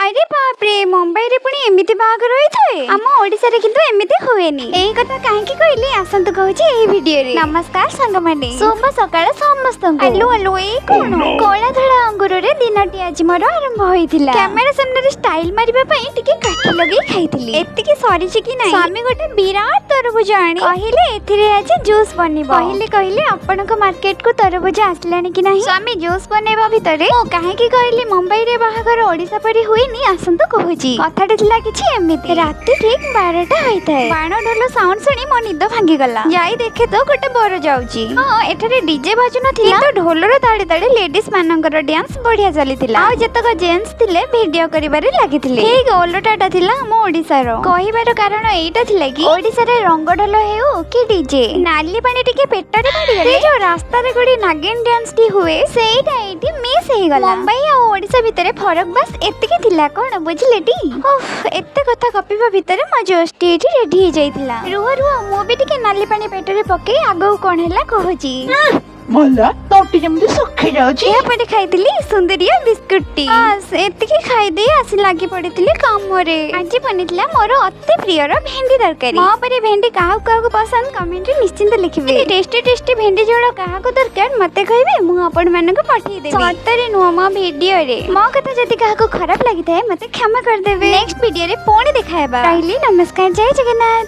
अरे बाप रे मुंबई रे पुणी एमिति बाहागर होइथाए हम ओडिसा रे किंतु एमिति होएनी एई कथा काहे की कहली आसंत कहूची एई वीडियो रे। नमस्कार संग माने शुभ सकाळ समस्त हेलो हेलो ए कोन कोला धड़ा अंगूर रे दिनटी आज मोर आरंभ होइथिला कैमरा सामने रे स्टाइल मारिबा पई टिके काठी लगे खाइथिली एत्तिकी सरी छि कि नै स्वामी गोटे विराट तरबुज आनी कहिले एथिरे आज जूस बनिबो कहिले आपन को मार्केट को तरबुज आसलानी कि नै स्वामी जूस बनेबा भितरे ओ काहे की कहली मुंबई रे बाहागर ओडिसा परी हुईनी आसंत कहूची कथाटे थिला किछि एमिति राती ठीक 12टा होइथाय बाण ढोल साउंड सुनी मो निद भांगी गला जाई देखे तो गोटे बर जाउची हां एठारे डीजे बाजु नथिला तो ढोलर ताड़े ताड़े लेडीज मानकर डांस बढ़िया चलीथिला आ जतक जेंट्स थिले वीडियो करिबारे लागिथिले ठीक ओलटाटा थिला हम ओडिसा रो कहिबार कारण एटा थिला कि ओडिसा रे रंग ढोल हेउ कि डीजे नाली पानी टिके पेटरे पड़ी गले जो रास्ता रे गोडी नागिन डांस टी हुए सेइटा एटी मिस हे गला मुंबई आ ओडिसा भितरे फरक बस एतिकी थिला कोन बुझले टी उफ एते कथा कपिबा भितरे म जोस्टी एटी रेडी हे जाइथिला रुह रुह मो भी टिके नाली पानी पेटरे पके आगो कोन हैला कहूची मला तोटी जेमती सुखी जाउची ए पटे खाइथिली सुंदरिया बिस्कुट टी बस एतिकी खाइ दे आसी लागी पड़िथिली काम रे आज बनिथिला मोर अति प्रिय रो भेंडी तरकारी मो परे भेंडी काहा काहा पसंद कमेंट रे निश्चिंत लिखिबे टेस्टी टेस्टी भेंडी जोड़ा काहा को दरकार मते कहबे मु अपन मन को पठि देबे सतरे नुवा मो वीडियो रे मो कथा जति काहा को खराब लागि थाए मते क्षमा कर देबे नेक्स्ट वीडियो रे पुणी देखाएबा कहली नमस्कार जय जगन्नाथ।